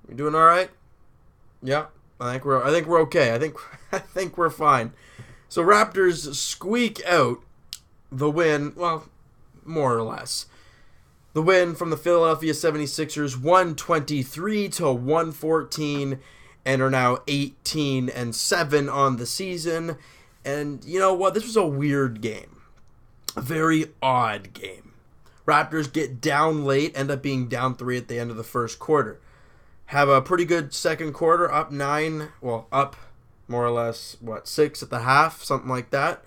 You doing all right? Yeah, I think we're okay. I think we're fine. So Raptors squeak out the win, well, more or less. The win from the Philadelphia 76ers 123 to 114 and are now 18-7 on the season. And you know what? This was a weird game. A very odd game. Raptors get down late, end up being down 3 at the end of the first quarter. Have a pretty good second quarter, up 9, well, up more or less, 6 at the half, something like that.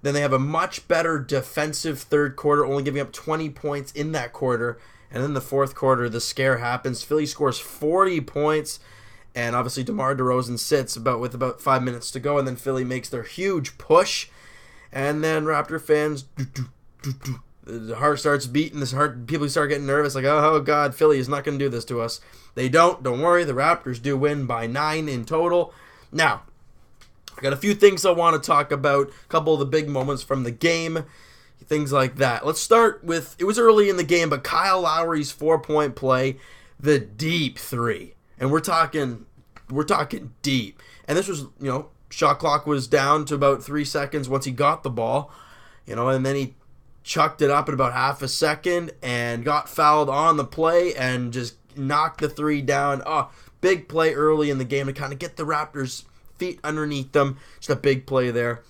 Then they have a much better defensive third quarter, only giving up 20 points in that quarter. And then the fourth quarter, the scare happens. Philly scores 40 points, and obviously DeMar DeRozan sits with about 5 minutes to go, and then Philly makes their huge push. And then Raptor fans, the heart starts beating. People start getting nervous, like, oh God, Philly is not going to do this to us. They don't worry. The Raptors do win by 9 in total. Now, I got a few things I want to talk about, a couple of the big moments from the game, things like that. Let's start with, it was early in the game, but Kyle Lowry's 4-point play, the deep three. And we're talking deep. And this was, shot clock was down to about 3 seconds once he got the ball, and then he chucked it up in about half a second and got fouled on the play and just knocked the three down. Oh, big play early in the game to kind of get the Raptors' feet underneath them. Just a big play there.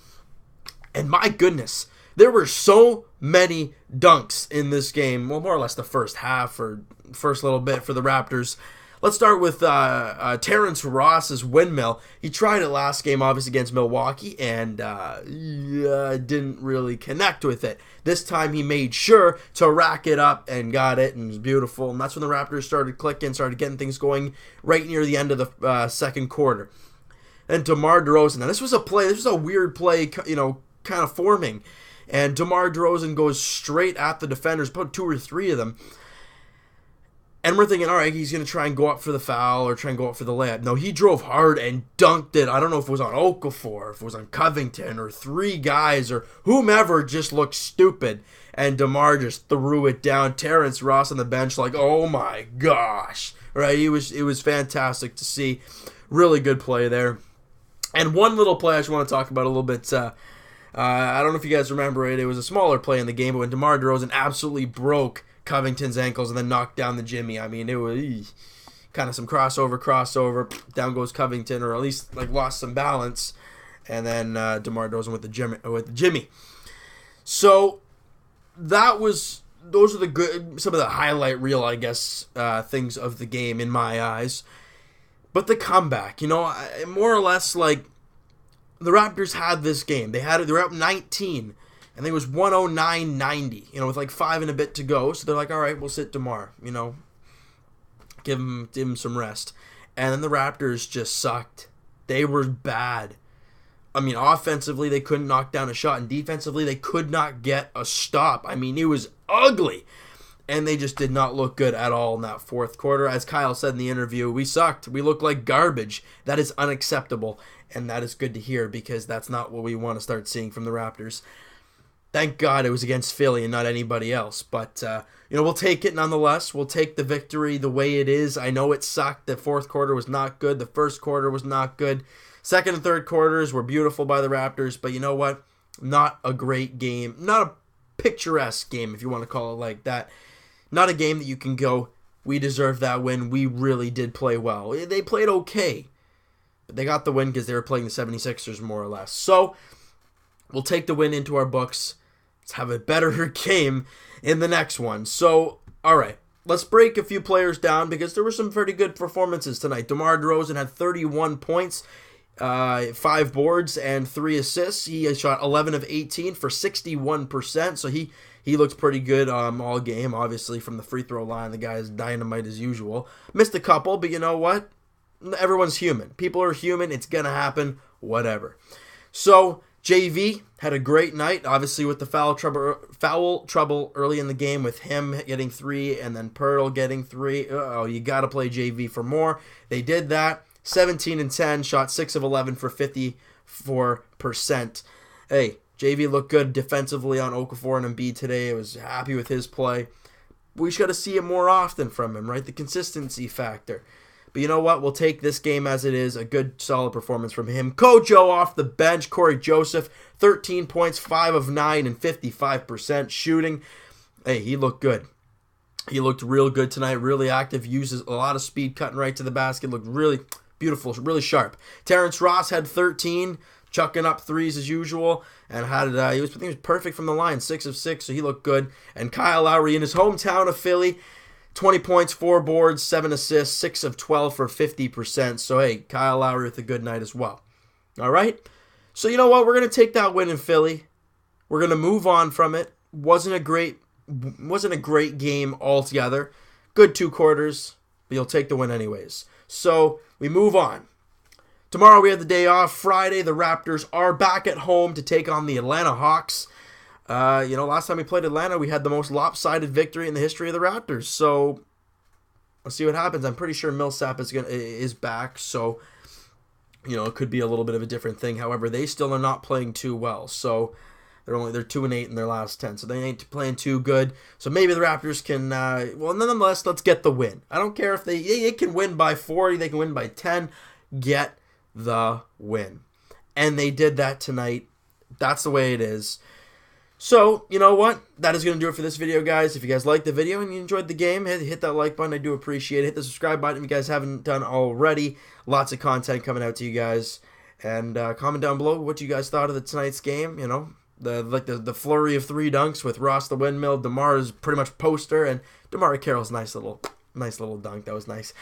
And my goodness, there were so many dunks in this game. Well, more or less the first half or first little bit for the Raptors. Let's start with Terrence Ross's windmill. He tried it last game, obviously, against Milwaukee, and didn't really connect with it. This time he made sure to rack it up and got it, and it was beautiful. And that's when the Raptors started clicking, started getting things going right near the end of the second quarter. And DeMar DeRozan. Now, this was a weird play, kind of forming. And DeMar DeRozan goes straight at the defenders, about 2 or 3 of them. And we're thinking, all right, he's going to try and go up for the foul or try and go up for the layup. No, he drove hard and dunked it. I don't know if it was on Okafor, if it was on Covington, or 3 guys, or whomever just looked stupid. And DeMar just threw it down. Terrence Ross on the bench like, oh my gosh. Right? It was fantastic to see. Really good play there. And one little play I just want to talk about a little bit. I don't know if you guys remember it. It was a smaller play in the game, but when DeMar DeRozan absolutely broke Covington's ankles and then knocked down the Jimmy. I mean, it was kind of some crossover, down goes Covington, or at least lost some balance, and then DeMar DeRozan with the Jimmy. So those are some of the highlight reel, I guess, things of the game in my eyes. But the comeback, more or less the Raptors had this game. They were up 19. And it was 109-90, with 5 and a bit to go. So they're like, all right, we'll sit DeMar, give him some rest. And then the Raptors just sucked. They were bad. I mean, offensively, they couldn't knock down a shot. And defensively, they could not get a stop. I mean, it was ugly. And they just did not look good at all in that fourth quarter. As Kyle said in the interview, we sucked. We looked like garbage. That is unacceptable. And that is good to hear because that's not what we want to start seeing from the Raptors. Thank God it was against Philly and not anybody else. But, we'll take it nonetheless. We'll take the victory the way it is. I know it sucked. The fourth quarter was not good. The first quarter was not good. Second and third quarters were beautiful by the Raptors. But you know what? Not a great game. Not a picturesque game, if you want to call it like that. Not a game that you can go, we deserve that win. We really did play well. They played okay. But they got the win because they were playing the 76ers more or less. So we'll take the win into our books. Let's have a better game in the next one. So, all right, let's break a few players down because there were some pretty good performances tonight. DeMar DeRozan had 31 points, 5 boards, and 3 assists. He shot 11 of 18 for 61%, so he looked pretty good all game. Obviously, from the free throw line, the guy is dynamite as usual. Missed a couple, but you know what? Everyone's human. People are human. It's going to happen. Whatever. So JV had a great night, obviously with the foul trouble early in the game with him getting 3 and then Pirtle getting 3. You got to play JV for more. They did that. 17 and 10, shot 6 of 11 for 54%. Hey, JV looked good defensively on Okafor and Embiid today. I was happy with his play. we just got to see it more often from him, right? The consistency factor. But you know what? We'll take this game as it is. A good, solid performance from him. Kojo off the bench. Corey Joseph, 13 points, 5 of 9, and 55% shooting. Hey, he looked good. He looked real good tonight. Really active. Uses a lot of speed, cutting right to the basket. Looked really beautiful, really sharp. Terrence Ross had 13, chucking up threes as usual, and had he was perfect from the line, 6 of 6, so he looked good. And Kyle Lowry in his hometown of Philly, 20 points, 4 boards, 7 assists, 6 of 12 for 50%. So, hey, Kyle Lowry with a good night as well. All right? So, you know what? We're going to take that win in Philly. We're going to move on from it. Wasn't a great game altogether. Good 2 quarters, but you'll take the win anyways. So, we move on. Tomorrow we have the day off. Friday, the Raptors are back at home to take on the Atlanta Hawks. Last time we played Atlanta, we had the most lopsided victory in the history of the Raptors. So, let's see what happens. I'm pretty sure Millsap is back, so, it could be a little bit of a different thing. However, they still are not playing too well. So, they're 2-8 in their last 10, so they ain't playing too good. So maybe the Raptors can. Nonetheless, let's get the win. I don't care if they can win by 40, they can win by 10. Get the win, and they did that tonight. That's the way it is. So, you know what? That is going to do it for this video, guys. If you guys liked the video and you enjoyed the game, hit that like button. I do appreciate it. Hit the subscribe button if you guys haven't done already. Lots of content coming out to you guys. And comment down below what you guys thought of tonight's game. The flurry of 3 dunks with Ross the Windmill, DeMar's pretty much poster, and DeMar Carroll's nice little dunk. That was nice.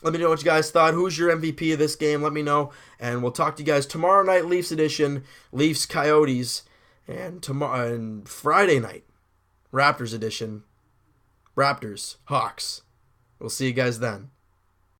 Let me know what you guys thought. Who's your MVP of this game? Let me know. And we'll talk to you guys tomorrow night, Leafs edition, Leafs Coyotes. And Friday night, Raptors edition, Raptors Hawks. We'll see you guys then.